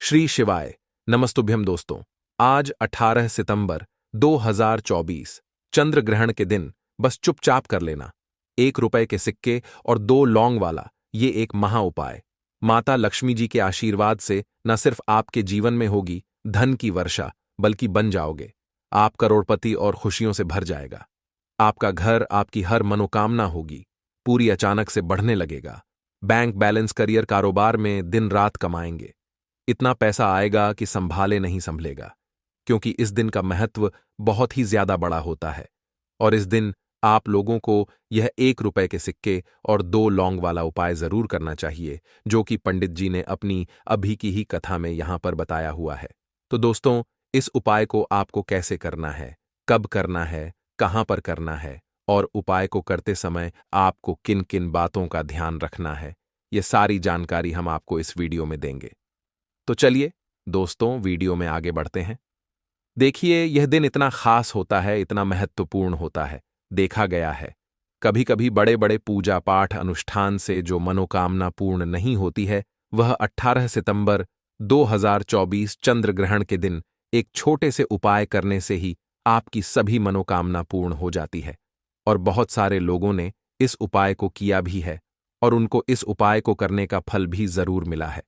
श्री शिवाय नमस्तुभ्यम दोस्तों। आज 18 सितंबर 2024 चंद्र ग्रहण के दिन बस चुपचाप कर लेना। 1 रुपए के सिक्के और 2 लौंग वाला ये एक महा उपाय माता लक्ष्मी जी के आशीर्वाद से न सिर्फ आपके जीवन में होगी धन की वर्षा, बल्कि बन जाओगे आप करोड़पति और खुशियों से भर जाएगा। आपका घर, आपकी हर मनोकामना होगी पूरी अचानक से बढ़ने लगेगा। बैंक बैलेंस, करियर, कारोबार में दिन रात कमाएंगे। इतना पैसा आएगा कि संभाले नहीं संभलेगा, क्योंकि इस दिन का महत्व बहुत ही ज्यादा बड़ा होता है। और इस दिन आप लोगों को यह 1 रुपए के सिक्के और 2 लौंग वाला उपाय जरूर करना चाहिए, जो कि पंडित जी ने अपनी अभी की ही कथा में यहां पर बताया हुआ है। तो दोस्तों, इस उपाय को आपको कैसे करना है, कब करना है, कहां पर करना है और उपाय को करते समय आपको किन किन बातों का ध्यान रखना है, यह सारी जानकारी हम आपको इस वीडियो में देंगे। तो चलिए दोस्तों, वीडियो में आगे बढ़ते हैं। देखिए, यह दिन इतना खास होता है, इतना महत्वपूर्ण होता है। देखा गया है कभी कभी बड़े बड़े पूजा पाठ अनुष्ठान से जो मनोकामना पूर्ण नहीं होती है, वह 18 सितंबर 2024 चंद्र ग्रहण के दिन एक छोटे से उपाय करने से ही आपकी सभी मनोकामना पूर्ण हो जाती है। और बहुत सारे लोगों ने इस उपाय को किया भी है और उनको इस उपाय को करने का फल भी जरूर मिला है।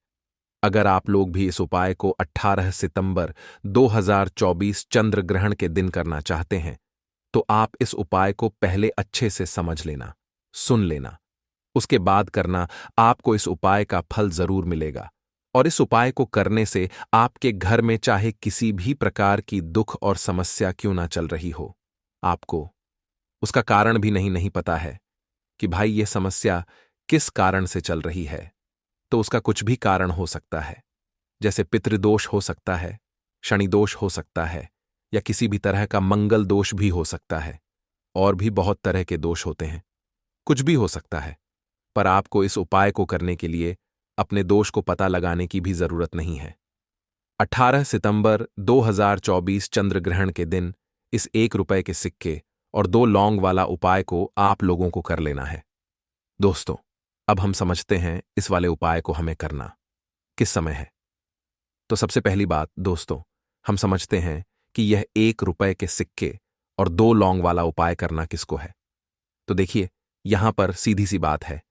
अगर आप लोग भी इस उपाय को 18 सितंबर 2024 चंद्र ग्रहण के दिन करना चाहते हैं, तो आप इस उपाय को पहले अच्छे से समझ लेना, सुन लेना, उसके बाद करना। आपको इस उपाय का फल जरूर मिलेगा। और इस उपाय को करने से आपके घर में चाहे किसी भी प्रकार की दुख और समस्या क्यों ना चल रही हो, आपको उसका कारण भी नहीं पता है कि भाई ये समस्या किस कारण से चल रही है, तो उसका कुछ भी कारण हो सकता है। जैसे पितृदोष हो सकता है, शनि दोष हो सकता है, या किसी भी तरह का मंगल दोष भी हो सकता है। और भी बहुत तरह के दोष होते हैं, कुछ भी हो सकता है। पर आपको इस उपाय को करने के लिए अपने दोष को पता लगाने की भी जरूरत नहीं है। 18 सितंबर 2024 चंद्र ग्रहण के दिन इस 1 रुपए के सिक्के और 2 लौंग वाला उपाय को आप लोगों को कर लेना है। दोस्तों, अब हम समझते हैं इस वाले उपाय को हमें करना किस समय है। तो सबसे पहली बात दोस्तों, हम समझते हैं कि यह 1 रुपए के सिक्के और 2 लौंग वाला उपाय करना किसको है। तो देखिए, यहां पर सीधी सी बात है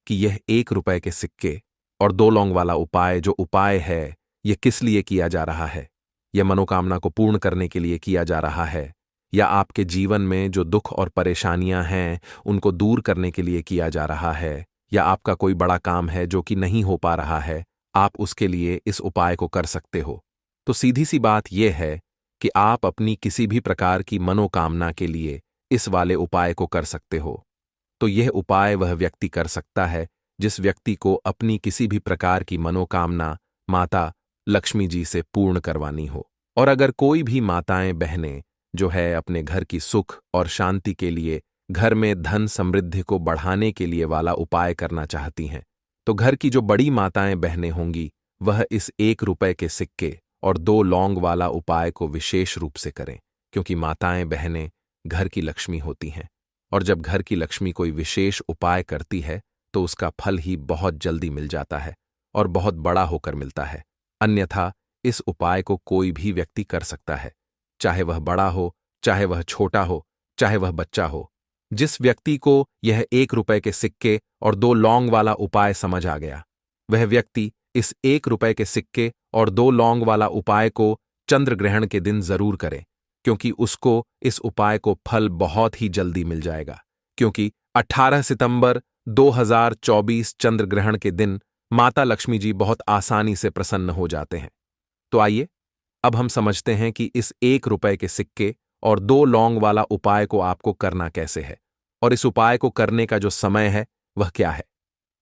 कि यह 1 रुपए के सिक्के और 2 लौंग वाला उपाय जो उपाय है, यह किस लिए किया जा रहा है। यह मनोकामना को पूर्ण करने के लिए किया जा रहा है, या आपके जीवन में जो दुख और परेशानियां हैं उनको दूर करने के लिए किया जा रहा है, या आपका कोई बड़ा काम है जो कि नहीं हो पा रहा है, आप उसके लिए इस उपाय को कर सकते हो। तो सीधी सी बात यह है कि आप अपनी किसी भी प्रकार की मनोकामना के लिए इस वाले उपाय को कर सकते हो। तो यह उपाय वह व्यक्ति कर सकता है जिस व्यक्ति को अपनी किसी भी प्रकार की मनोकामना माता लक्ष्मी जी से पूर्ण करवानी हो। और अगर कोई भी माताएं बहनें जो है अपने घर की सुख और शांति के लिए, घर में धन समृद्धि को बढ़ाने के लिए वाला उपाय करना चाहती हैं, तो घर की जो बड़ी माताएं बहनें होंगी वह इस 1 रुपए के सिक्के और 2 लौंग वाला उपाय को विशेष रूप से करें, क्योंकि माताएं बहनें घर की लक्ष्मी होती हैं। और जब घर की लक्ष्मी कोई विशेष उपाय करती है तो उसका फल ही बहुत जल्दी मिल जाता है और बहुत बड़ा होकर मिलता है। अन्यथा इस उपाय को कोई भी व्यक्ति कर सकता है, चाहे वह बड़ा हो, चाहे वह छोटा हो, चाहे वह बच्चा हो। जिस व्यक्ति को यह 1 रुपए के सिक्के और 2 लौंग वाला उपाय समझ आ गया, वह व्यक्ति इस 1 रुपए के सिक्के और 2 लौंग वाला उपाय को चंद्र ग्रहण के दिन जरूर करे, क्योंकि उसको इस उपाय को फल बहुत ही जल्दी मिल जाएगा। क्योंकि 18 सितंबर 2024 चंद्र ग्रहण के दिन माता लक्ष्मी जी बहुत आसानी से प्रसन्न हो जाते हैं। तो आइए अब हम समझते हैं कि इस 1 रुपए के सिक्के और 2 लौंग वाला उपाय को आपको करना कैसे है, और इस उपाय को करने का जो समय है वह क्या है।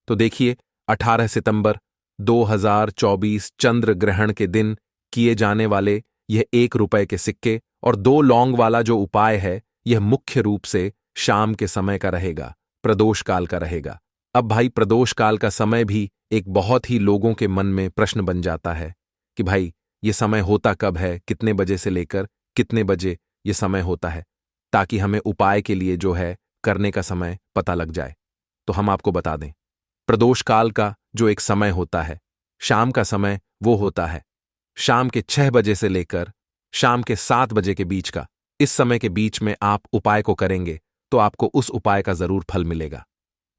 तो देखिए, 18 सितंबर 2024 चंद्र ग्रहण के दिन किए जाने वाले यह 1 रुपए के सिक्के और 2 लौंग वाला जो उपाय है, यह मुख्य रूप से शाम के समय का रहेगा, प्रदोष काल का रहेगा। अब भाई, प्रदोष काल का समय भी एक बहुत ही लोगों के मन में प्रश्न बन जाता है कि भाई ये समय होता कब है, कितने बजे से लेकर कितने बजे ये समय होता है, ताकि हमें उपाय के लिए जो है करने का समय पता लग जाए। तो हम आपको बता दें, प्रदोष काल का जो एक समय होता है शाम का समय वो होता है शाम के 6 बजे से लेकर शाम के 7 बजे के बीच का। इस समय के बीच में आप उपाय को करेंगे तो आपको उस उपाय का जरूर फल मिलेगा।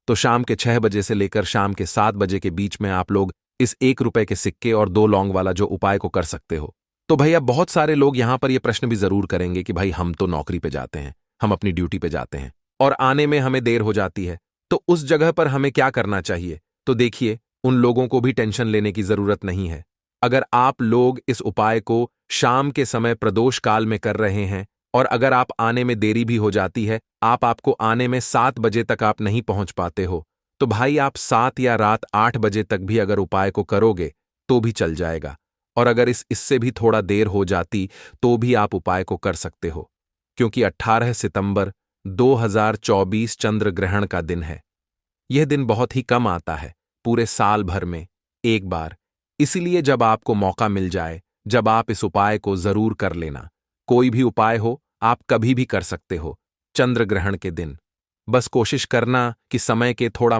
तो शाम के 6 बजे से लेकर शाम के 7 बजे के बीच में आप लोग इस 1 रुपए के सिक्के और 2 लौंग वाला जो उपाय को कर सकते हो। तो भैया बहुत सारे लोग यहां पर यह प्रश्न भी जरूर करेंगे कि भाई हम तो नौकरी पे जाते हैं, हम अपनी ड्यूटी पे जाते हैं और आने में हमें देर हो जाती है, तो उस जगह पर हमें क्या करना चाहिए? तो देखिए, उन लोगों को भी टेंशन लेने की जरूरत नहीं है। अगर आप लोग इस उपाय को शाम के समय प्रदोष काल में कर रहे हैं और अगर आप आने में देरी भी हो जाती है, आपको आने में 7 बजे तक आप नहीं पहुंच पाते हो, तो भाई आप 7 या रात 8 बजे तक भी अगर उपाय को करोगे तो भी चल जाएगा। और अगर इससे भी थोड़ा देर हो जाती तो भी आप उपाय को कर सकते हो, क्योंकि 18 सितंबर 2024 चंद्र ग्रहण का दिन है। यह दिन बहुत ही कम आता है, पूरे साल भर में एक बार। इसीलिए जब आपको मौका मिल जाए, जब आप इस उपाय को जरूर कर लेना। कोई भी उपाय हो, आप कभी भी कर सकते हो चंद्र ग्रहण के दिन। बस कोशिश करना कि समय के थोड़ा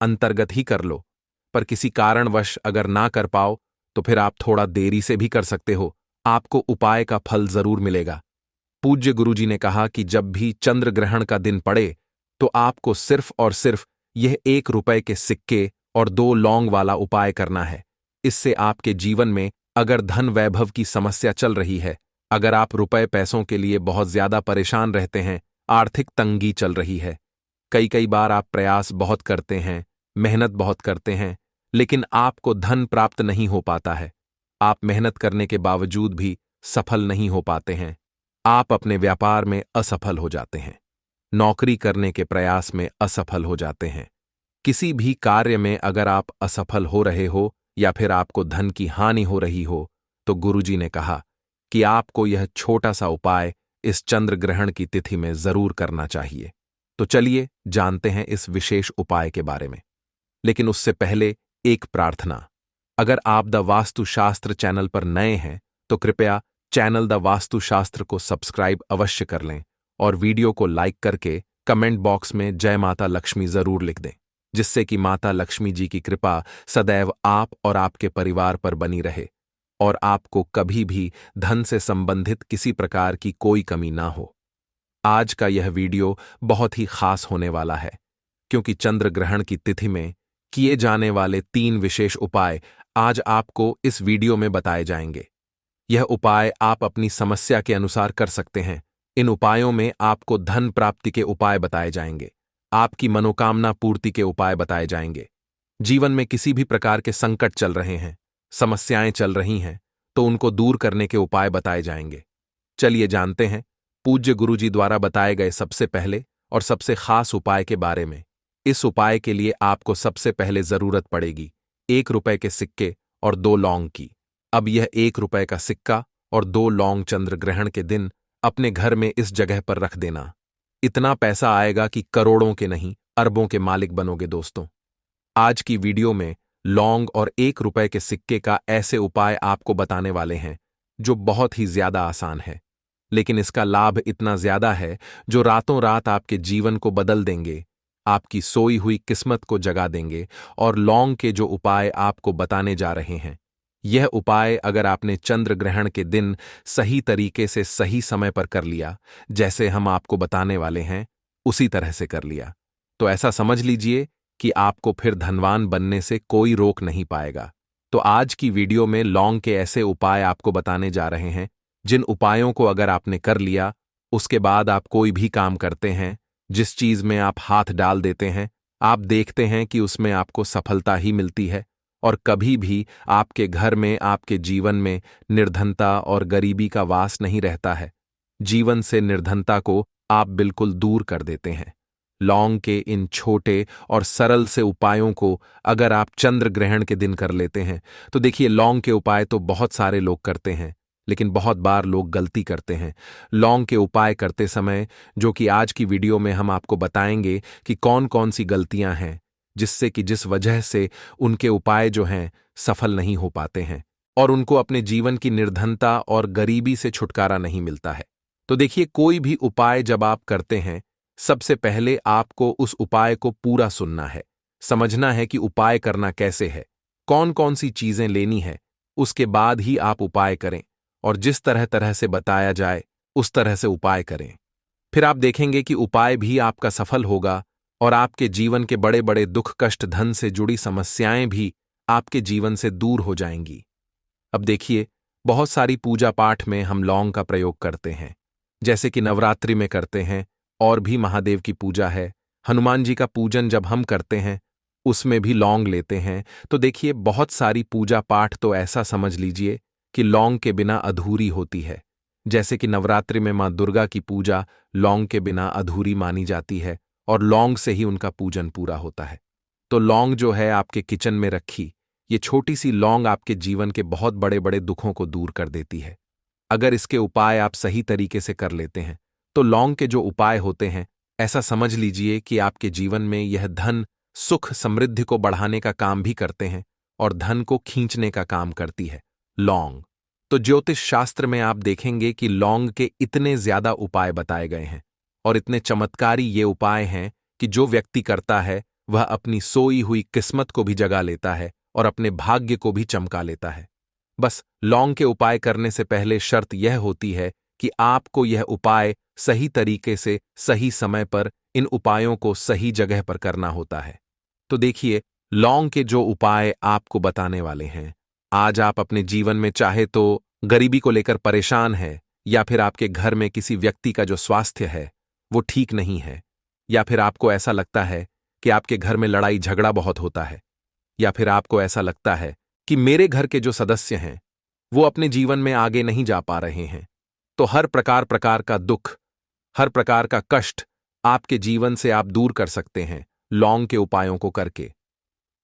अंतर्गत ही कर लो, पर किसी कारणवश अगर ना कर पाओ तो फिर आप थोड़ा देरी से भी कर सकते हो, आपको उपाय का फल जरूर मिलेगा। पूज्य गुरुजी ने कहा कि जब भी चंद्र ग्रहण का दिन पड़े तो आपको सिर्फ और सिर्फ यह 1 रुपए के सिक्के और 2 लौंग वाला उपाय करना है। इससे आपके जीवन में अगर धन वैभव की समस्या चल रही है, अगर आप रुपए पैसों के लिए बहुत ज्यादा परेशान रहते हैं, आर्थिक तंगी चल रही है, कई बार आप प्रयास बहुत करते हैं, मेहनत बहुत करते हैं, लेकिन आपको धन प्राप्त नहीं हो पाता है। आप मेहनत करने के बावजूद भी सफल नहीं हो पाते हैं। आप अपने व्यापार में असफल हो जाते हैं, नौकरी करने के प्रयास में असफल हो जाते हैं। किसी भी कार्य में अगर आप असफल हो रहे हो या फिर आपको धन की हानि हो रही हो, तो गुरुजी ने कहा कि आपको यह छोटा सा उपाय इस चंद्र ग्रहण की तिथि में जरूर करना चाहिए। तो चलिए जानते हैं इस विशेष उपाय के बारे में। लेकिन उससे पहले एक प्रार्थना। अगर आप द वास्तुशास्त्र चैनल पर नए हैं तो कृपया चैनल द वास्तुशास्त्र को सब्सक्राइब अवश्य कर लें और वीडियो को लाइक करके कमेंट बॉक्स में जय माता लक्ष्मी जरूर लिख दें, जिससे कि माता लक्ष्मी जी की कृपा सदैव आप और आपके परिवार पर बनी रहे और आपको कभी भी धन से संबंधित किसी प्रकार की कोई कमी ना हो। आज का यह वीडियो बहुत ही खास होने वाला है, क्योंकि चंद्र ग्रहण की तिथि में किए जाने वाले 3 विशेष उपाय आज आपको इस वीडियो में बताए जाएंगे। यह उपाय आप अपनी समस्या के अनुसार कर सकते हैं। इन उपायों में आपको धन प्राप्ति के उपाय बताए जाएंगे, आपकी मनोकामना पूर्ति के उपाय बताए जाएंगे। जीवन में किसी भी प्रकार के संकट चल रहे हैं, समस्याएं चल रही हैं, तो उनको दूर करने के उपाय बताए जाएंगे। चलिए जानते हैं पूज्य गुरुजी द्वारा बताए गए सबसे पहले और सबसे खास उपाय के बारे में। इस उपाय के लिए आपको सबसे पहले जरूरत पड़ेगी 1 रुपए के सिक्के और 2 लौंग की। अब यह 1 रुपए का सिक्का और 2 लौंग चंद्र ग्रहण के दिन अपने घर में इस जगह पर रख देना। इतना पैसा आएगा कि करोड़ों के नहीं, अरबों के मालिक बनोगे दोस्तों। आज की वीडियो में लौंग और 1 रुपए के सिक्के का ऐसे उपाय आपको बताने वाले हैं जो बहुत ही ज्यादा आसान है, लेकिन इसका लाभ इतना ज्यादा है जो रातों रात आपके जीवन को बदल देंगे, आपकी सोई हुई किस्मत को जगा देंगे। और लौंग के जो उपाय आपको बताने जा रहे हैं, यह उपाय अगर आपने चंद्र ग्रहण के दिन सही तरीके से सही समय पर कर लिया, जैसे हम आपको बताने वाले हैं उसी तरह से कर लिया, तो ऐसा समझ लीजिए कि आपको फिर धनवान बनने से कोई रोक नहीं पाएगा। तो आज की वीडियो में लौंग के ऐसे उपाय आपको बताने जा रहे हैं जिन उपायों को अगर आपने कर लिया, उसके बाद आप कोई भी काम करते हैं, जिस चीज में आप हाथ डाल देते हैं, आप देखते हैं कि उसमें आपको सफलता ही मिलती है और कभी भी आपके घर में, आपके जीवन में निर्धनता और गरीबी का वास नहीं रहता है। जीवन से निर्धनता को आप बिल्कुल दूर कर देते हैं। लौंग के इन छोटे और सरल से उपायों को अगर आप चंद्र ग्रहण के दिन कर लेते हैं, तो देखिए लौंग के उपाय तो बहुत सारे लोग करते हैं, लेकिन बहुत बार लोग गलती करते हैं। लौंग के उपाय करते समय, जो कि आज की वीडियो में हम आपको बताएंगे कि कौन कौन सी गलतियां हैं जिस वजह से उनके उपाय जो हैं सफल नहीं हो पाते हैं और उनको अपने जीवन की निर्धनता और गरीबी से छुटकारा नहीं मिलता है। तो देखिए, कोई भी उपाय जब आप करते हैं, सबसे पहले आपको उस उपाय को पूरा सुनना है, समझना है कि उपाय करना कैसे है। कौन कौन सी चीजें लेनी है, उसके बाद ही आप उपाय करें और जिस तरह तरह से बताया जाए उस तरह से उपाय करें। फिर आप देखेंगे कि उपाय भी आपका सफल होगा और आपके जीवन के बड़े बड़े दुख कष्ट धन से जुड़ी समस्याएं भी आपके जीवन से दूर हो जाएंगी। अब देखिए, बहुत सारी पूजा पाठ में हम लौंग का प्रयोग करते हैं, जैसे कि नवरात्रि में करते हैं, और भी महादेव की पूजा है, हनुमान जी का पूजन जब हम करते हैं उसमें भी लौंग लेते हैं। तो देखिए, बहुत सारी पूजा पाठ तो ऐसा समझ लीजिए कि लौंग के बिना अधूरी होती है। जैसे कि नवरात्रि में मां दुर्गा की पूजा लौंग के बिना अधूरी मानी जाती है और लौंग से ही उनका पूजन पूरा होता है। तो लौंग जो है आपके किचन में रखी, ये छोटी सी लौंग आपके जीवन के बहुत बड़े बड़े दुखों को दूर कर देती है। अगर इसके उपाय आप सही तरीके से कर लेते हैं तो लौंग के जो उपाय होते हैं, ऐसा समझ लीजिए कि आपके जीवन में यह धन सुख समृद्धि को बढ़ाने का काम भी करते हैं और धन को खींचने का काम करती है लौंग। तो ज्योतिष शास्त्र में आप देखेंगे कि लौंग के इतने ज्यादा उपाय बताए गए हैं और इतने चमत्कारी ये उपाय हैं कि जो व्यक्ति करता है वह अपनी सोई हुई किस्मत को भी जगा लेता है और अपने भाग्य को भी चमका लेता है। बस लौंग के उपाय करने से पहले शर्त यह होती है कि आपको यह उपाय सही तरीके से सही समय पर इन उपायों को सही जगह पर करना होता है। तो देखिए, लौंग के जो उपाय आपको बताने वाले हैं, आज आप अपने जीवन में चाहे तो गरीबी को लेकर परेशान है, या फिर आपके घर में किसी व्यक्ति का जो स्वास्थ्य है वो ठीक नहीं है, या फिर आपको ऐसा लगता है कि आपके घर में लड़ाई झगड़ा बहुत होता है, या फिर आपको ऐसा लगता है कि मेरे घर के जो सदस्य हैं वो अपने जीवन में आगे नहीं जा पा रहे हैं, तो हर प्रकार प्रकार का दुख, हर प्रकार का कष्ट आपके जीवन से आप दूर कर सकते हैं लौंग के उपायों को करके।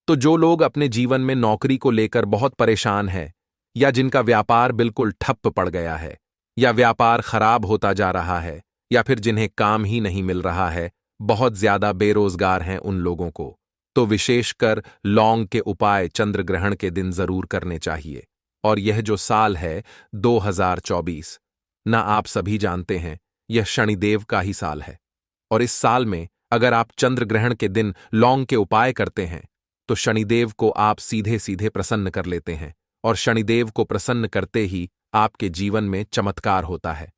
तो जो लोग अपने जीवन में नौकरी को लेकर बहुत परेशान हैं, या जिनका व्यापार बिल्कुल ठप्प पड़ गया है, या व्यापार खराब होता जा रहा है, या फिर जिन्हें काम ही नहीं मिल रहा है, बहुत ज्यादा बेरोजगार हैं उन लोगों को, तो विशेषकर लौंग के उपाय चंद्र ग्रहण के दिन जरूर करने चाहिए। और यह जो साल है 2024, ना आप सभी जानते हैं यह शनिदेव का ही साल है, और इस साल में अगर आप चंद्र ग्रहण के दिन लौंग के उपाय करते हैं तो शनिदेव को आप सीधे सीधे प्रसन्न कर लेते हैं, और शनिदेव को प्रसन्न करते ही आपके जीवन में चमत्कार होता है।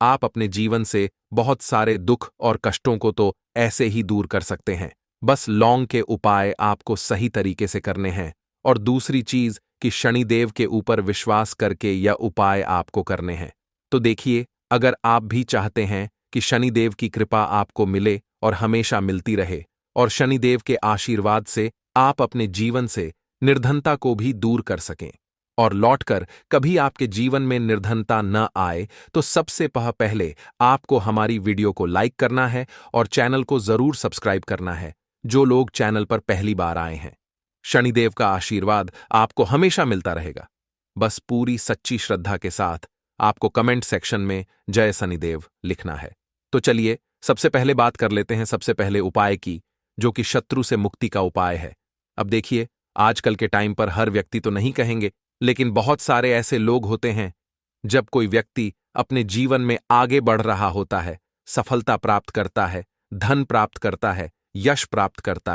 आप अपने जीवन से बहुत सारे दुख और कष्टों को तो ऐसे ही दूर कर सकते हैं, बस लौंग के उपाय आपको सही तरीके से करने हैं। और दूसरी चीज कि शनिदेव के ऊपर विश्वास करके यह उपाय आपको करने हैं। तो देखिए, अगर आप भी चाहते हैं कि शनिदेव की कृपा आपको मिले और हमेशा मिलती रहे, और शनिदेव के आशीर्वाद से आप अपने जीवन से निर्धनता को भी दूर कर सकें और लौटकर कभी आपके जीवन में निर्धनता न आए, तो सबसे पहले आपको हमारी वीडियो को लाइक करना है और चैनल को जरूर सब्सक्राइब करना है, जो लोग चैनल पर पहली बार आए हैं। शनिदेव का आशीर्वाद आपको हमेशा मिलता रहेगा। बस पूरी सच्ची श्रद्धा के साथ आपको कमेंट सेक्शन में जय शनिदेव लिखना है। तो चलिए, सबसे पहले बात कर लेते हैं सबसे पहले उपाय की, जो कि शत्रु से मुक्ति का उपाय है। अब देखिए, आजकल के टाइम पर हर व्यक्ति तो नहीं कहेंगे, लेकिन बहुत सारे ऐसे लोग होते हैं, जब कोई व्यक्ति अपने जीवन में आगे बढ़ रहा होता है, सफलता प्राप्त करता है, धन प्राप्त करता है, यश प्राप्त करता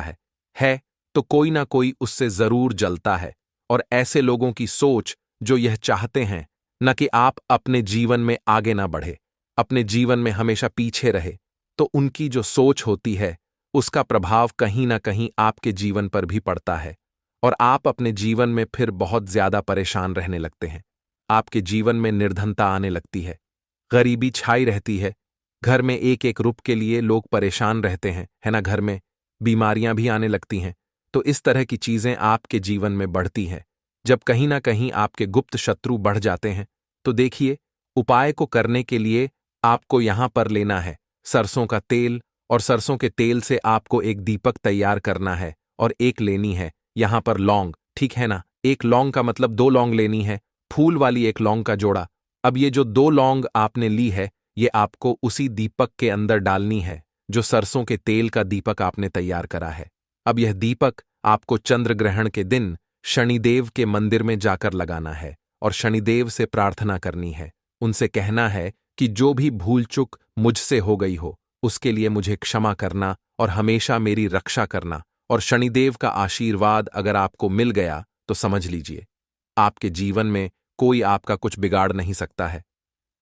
है तो कोई ना कोई उससे जरूर जलता है। और ऐसे लोगों की सोच जो यह चाहते हैं न कि आप अपने जीवन में आगे ना बढ़े, अपने जीवन में हमेशा पीछे रहे, तो उनकी जो सोच होती है उसका प्रभाव कहीं ना कहीं आपके जीवन पर भी पड़ता है, और आप अपने जीवन में फिर बहुत ज्यादा परेशान रहने लगते हैं। आपके जीवन में निर्धनता आने लगती है, गरीबी छाई रहती है, घर में एक एक रुपए के लिए लोग परेशान रहते हैं, है ना, घर में बीमारियां भी आने लगती हैं। तो इस तरह की चीजें आपके जीवन में बढ़ती हैं जब कहीं ना कहीं आपके गुप्त शत्रु बढ़ जाते हैं। तो देखिए, उपाय को करने के लिए आपको यहां पर लेना है सरसों का तेल, और सरसों के तेल से आपको एक दीपक तैयार करना है, और एक लेनी है यहां पर लौंग, ठीक है ना। एक लौंग का मतलब 2 लौंग लेनी है, फूल वाली एक लौंग का जोड़ा। अब ये जो 2 लौंग आपने ली है, ये आपको उसी दीपक के अंदर डालनी है जो सरसों के तेल का दीपक आपने तैयार करा है। अब यह दीपक आपको चंद्र ग्रहण के दिन शनिदेव के मंदिर में जाकर लगाना है और शनिदेव से प्रार्थना करनी है। उनसे कहना है कि जो भी भूल चूक मुझसे हो गई हो उसके लिए मुझे क्षमा करना और हमेशा मेरी रक्षा करना। और शनिदेव का आशीर्वाद अगर आपको मिल गया तो समझ लीजिए आपके जीवन में कोई आपका कुछ बिगाड़ नहीं सकता है।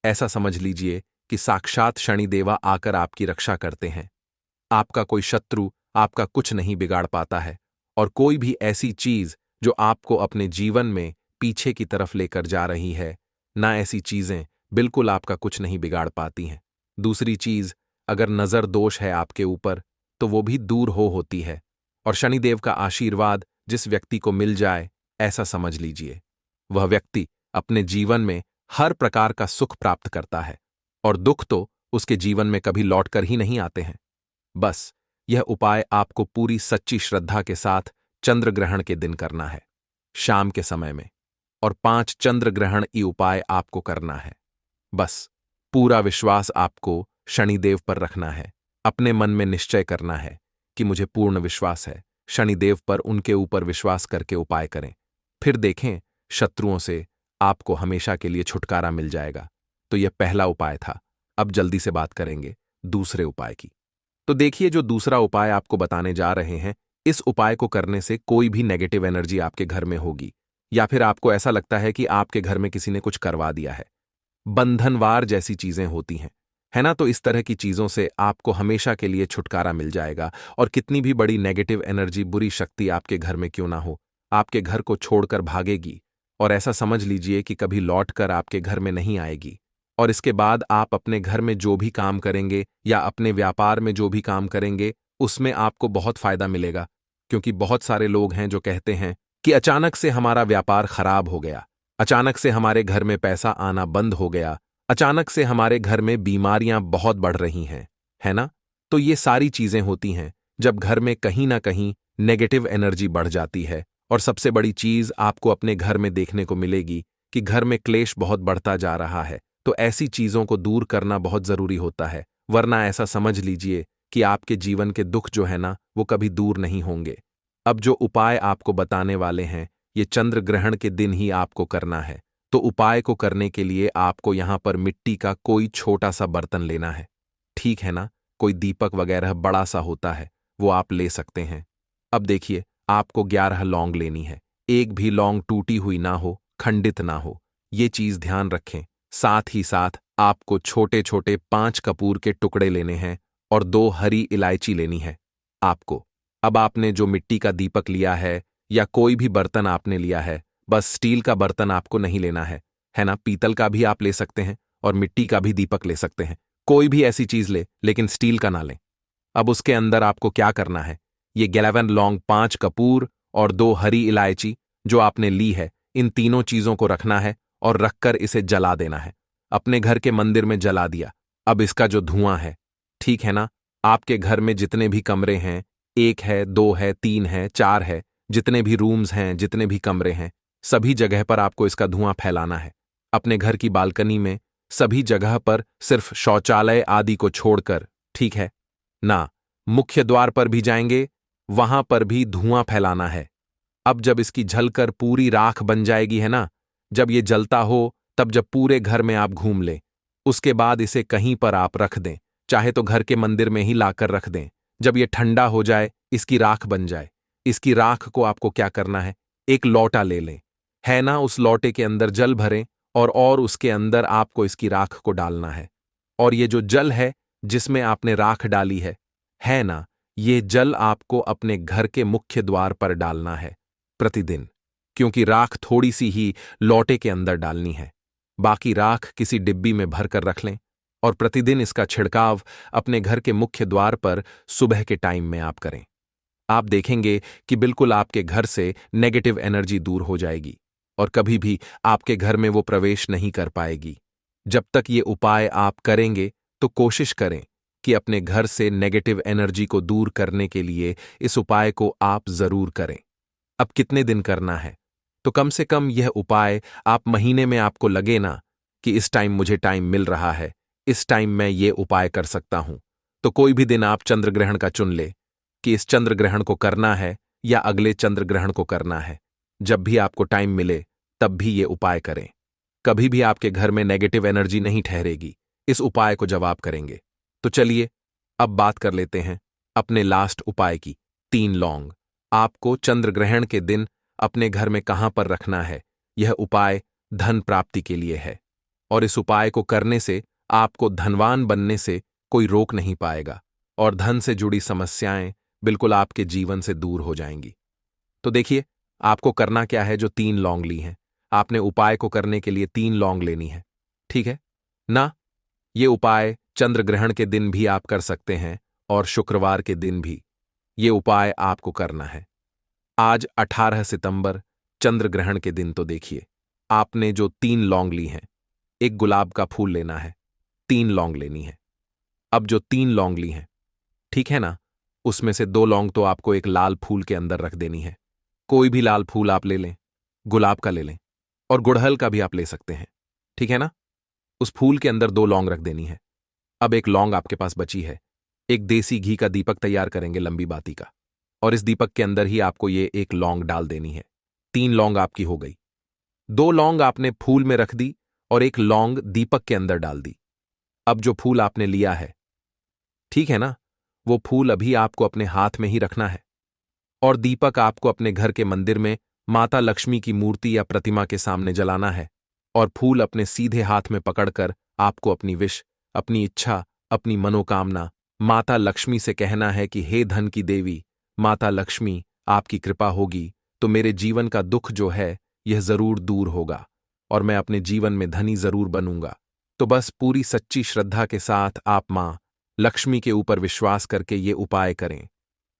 ऐसा समझ लीजिए कि साक्षात शनिदेवा आकर आपकी रक्षा करते हैं। आपका कोई शत्रु आपका कुछ नहीं बिगाड़ पाता है और कोई भी ऐसी चीज जो आपको अपने जीवन में पीछे की तरफ लेकर जा रही है, ना ऐसी चीजें बिल्कुल आपका कुछ नहीं बिगाड़ पाती हैं। दूसरी चीज, अगर नजर दोष है आपके ऊपर तो वो भी दूर होती है और शनिदेव का आशीर्वाद जिस व्यक्ति को मिल जाए, ऐसा समझ लीजिए वह व्यक्ति अपने जीवन में हर प्रकार का सुख प्राप्त करता है और दुख तो उसके जीवन में कभी लौटकर ही नहीं आते हैं। बस यह उपाय आपको पूरी सच्ची श्रद्धा के साथ चंद्र ग्रहण के दिन करना है, शाम के समय में, और 5 चंद्र ग्रहण ई उपाय आपको करना है। बस पूरा विश्वास आपको शनिदेव पर रखना है। अपने मन में निश्चय करना है कि मुझे पूर्ण विश्वास है शनिदेव पर, उनके ऊपर विश्वास करके उपाय करें। फिर देखें शत्रुओं से आपको हमेशा के लिए छुटकारा मिल जाएगा। तो यह पहला उपाय था। अब जल्दी से बात करेंगे दूसरे उपाय की। तो देखिए, जो दूसरा उपाय आपको बताने जा रहे हैं, इस उपाय को करने से कोई भी नेगेटिव एनर्जी आपके घर में होगी या फिर आपको ऐसा लगता है कि आपके घर में किसी ने कुछ करवा दिया है, बंधनवार जैसी चीजें होती हैं, है ना। तो इस तरह की चीजों से आपको हमेशा के लिए छुटकारा मिल जाएगा और कितनी भी बड़ी नेगेटिव एनर्जी, बुरी शक्ति आपके घर में क्यों ना हो, आपके घर को छोड़कर भागेगी और ऐसा समझ लीजिए कि कभी लौटकर आपके घर में नहीं आएगी। और इसके बाद आप अपने घर में जो भी काम करेंगे या अपने व्यापार में जो भी काम करेंगे, उसमें आपको बहुत फायदा मिलेगा। क्योंकि बहुत सारे लोग हैं जो कहते हैं कि अचानक से हमारा व्यापार खराब हो गया, अचानक से हमारे घर में पैसा आना बंद हो गया, अचानक से हमारे घर में बीमारियां बहुत बढ़ रही हैं, है ना। तो ये सारी चीजें होती हैं जब घर में कहीं ना कहीं नेगेटिव एनर्जी बढ़ जाती है। और सबसे बड़ी चीज आपको अपने घर में देखने को मिलेगी कि घर में क्लेश बहुत बढ़ता जा रहा है। तो ऐसी चीजों को दूर करना बहुत जरूरी होता है, वरना ऐसा समझ लीजिए कि आपके जीवन के दुख जो है ना, वो कभी दूर नहीं होंगे। अब जो उपाय आपको बताने वाले हैं, ये चंद्र ग्रहण के दिन ही आपको करना है। तो उपाय को करने के लिए आपको यहां पर मिट्टी का कोई छोटा सा बर्तन लेना है, ठीक है ना। कोई दीपक वगैरह बड़ा सा होता है, वो आप ले सकते हैं। अब देखिए, आपको 11 लौंग लेनी है। एक भी लौंग टूटी हुई ना हो, खंडित ना हो, ये चीज ध्यान रखें। साथ ही साथ आपको छोटे छोटे 5 कपूर के टुकड़े लेने हैं और 2 हरी इलायची लेनी है आपको। अब आपने जो मिट्टी का दीपक लिया है या कोई भी बर्तन आपने लिया है, बस स्टील का बर्तन आपको नहीं लेना है ना। पीतल का भी आप ले सकते हैं और मिट्टी का भी दीपक ले सकते हैं, कोई भी ऐसी चीज ले, लेकिन स्टील का ना लें। अब उसके अंदर आपको क्या करना है, ये 11 लौंग, 5 कपूर और 2 हरी इलायची जो आपने ली है, इन तीनों चीजों को रखना है और रखकर इसे जला देना है। अपने घर के मंदिर में जला दिया। अब इसका जो धुआं है, ठीक है ना, आपके घर में जितने भी कमरे हैं, 1 है, 2 है, 3 है, 4 है, जितने भी रूम्स हैं, जितने भी कमरे हैं, सभी जगह पर आपको इसका धुआं फैलाना है। अपने घर की बालकनी में सभी जगह पर, सिर्फ शौचालय आदि को छोड़कर, ठीक है ना। मुख्य द्वार पर भी जाएंगे, वहां पर भी धुआं फैलाना है। अब जब इसकी जलकर पूरी राख बन जाएगी, है ना, जब ये जलता हो, तब जब पूरे घर में आप घूम लें, उसके बाद इसे कहीं पर आप रख दें, चाहे तो घर के मंदिर में ही लाकर रख दें। जब ये ठंडा हो जाए, इसकी राख बन जाए, इसकी राख को आपको क्या करना है, एक लोटा ले लें, है ना, उस लोटे के अंदर जल भरें और उसके अंदर आपको इसकी राख को डालना है। और ये जो जल है जिसमें आपने राख डाली है ना, ये जल आपको अपने घर के मुख्य द्वार पर डालना है प्रतिदिन, क्योंकि राख थोड़ी सी ही लोटे के अंदर डालनी है। बाकी राख किसी डिब्बी में भरकर रख लें और प्रतिदिन इसका छिड़काव अपने घर के मुख्य द्वार पर सुबह के टाइम में आप करें। आप देखेंगे कि बिल्कुल आपके घर से नेगेटिव एनर्जी दूर हो जाएगी और कभी भी आपके घर में वो प्रवेश नहीं कर पाएगी। जब तक ये उपाय आप करेंगे, तो कोशिश करें कि अपने घर से नेगेटिव एनर्जी को दूर करने के लिए इस उपाय को आप जरूर करें। अब कितने दिन करना है, तो कम से कम यह उपाय आप महीने में, आपको लगे ना कि इस टाइम मुझे टाइम मिल रहा है, इस टाइम मैं ये उपाय कर सकता हूं, तो कोई भी दिन आप चंद्र ग्रहण का चुन ले कि इस चंद्र ग्रहण को करना है या अगले चंद्र ग्रहण को करना है। जब भी आपको टाइम मिले तब भी ये उपाय करें। कभी भी आपके घर में नेगेटिव एनर्जी नहीं ठहरेगी इस उपाय को जब आप करेंगे। तो चलिए अब बात कर लेते हैं अपने लास्ट उपाय की। 3 लौंग आपको चंद्र ग्रहण के दिन अपने घर में कहाँ पर रखना है, यह उपाय धन प्राप्ति के लिए है। और इस उपाय को करने से आपको धनवान बनने से कोई रोक नहीं पाएगा और धन से जुड़ी समस्याएं बिल्कुल आपके जीवन से दूर हो जाएंगी। तो देखिए, आपको करना क्या है। जो 3 लौंग ली हैं, आपने उपाय को करने के लिए 3 लौंग लेनी है, ठीक है ना। ये उपाय चंद्र ग्रहण के दिन भी आप कर सकते हैं और शुक्रवार के दिन भी ये उपाय आपको करना है। आज 18 सितंबर चंद्र ग्रहण के दिन तो देखिए, आपने जो 3 लौंग ली हैं, एक गुलाब का फूल लेना है, 3 लौंग लेनी है। अब जो 3 लौंग ली हैं, ठीक है ना, उसमें से 2 लौंग तो आपको एक लाल फूल के अंदर रख देनी है। कोई भी लाल फूल आप ले लें, गुलाब का ले लें और गुड़हल का भी आप ले सकते हैं, ठीक है ना। उस फूल के अंदर 2 लौंग रख देनी है। अब एक लौंग आपके पास बची है। एक देसी घी का दीपक तैयार करेंगे लंबी बाती का, और इस दीपक के अंदर ही आपको ये एक लौंग डाल देनी है। 3 लौंग आपकी हो गई। 2 लौंग आपने फूल में रख दी और एक लौंग दीपक के अंदर डाल दी। अब जो फूल आपने लिया है, ठीक है ना, वो फूल अभी आपको अपने हाथ में ही रखना है और दीपक आपको अपने घर के मंदिर में माता लक्ष्मी की मूर्ति या प्रतिमा के सामने जलाना है और फूल अपने सीधे हाथ में पकड़कर आपको अपनी विश, अपनी इच्छा, अपनी मनोकामना माता लक्ष्मी से कहना है कि हे धन की देवी माता लक्ष्मी, आपकी कृपा होगी तो मेरे जीवन का दुख जो है यह जरूर दूर होगा और मैं अपने जीवन में धनी जरूर बनूंगा। तो बस पूरी सच्ची श्रद्धा के साथ आप मां लक्ष्मी के ऊपर विश्वास करके ये उपाय करें।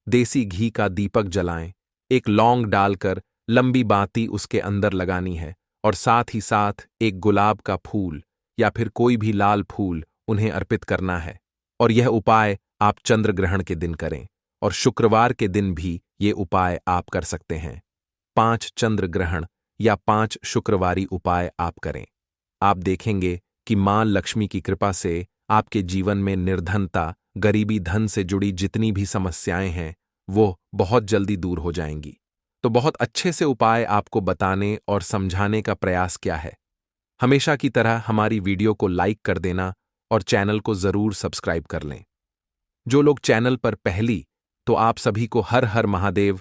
देसी घी का दीपक जलाएं, एक लौंग डालकर लंबी बाती उसके अंदर लगानी है और साथ ही साथ एक गुलाब का फूल या फिर कोई भी लाल फूल उन्हें अर्पित करना है। और यह उपाय आप चंद्र ग्रहण के दिन करें और शुक्रवार के दिन भी ये उपाय आप कर सकते हैं। 5 चंद्र ग्रहण या 5 शुक्रवारी उपाय आप करें। आप देखेंगे कि मां लक्ष्मी की कृपा से आपके जीवन में निर्धनता, गरीबी, धन से जुड़ी जितनी भी समस्याएं हैं वो बहुत जल्दी दूर हो जाएंगी। तो बहुत अच्छे से उपाय आपको बताने और समझाने का प्रयास किया है। हमेशा की तरह हमारी वीडियो को लाइक कर देना और चैनल को जरूर सब्सक्राइब कर लें। जो लोग चैनल पर पहली, तो आप सभी को हर हर महादेव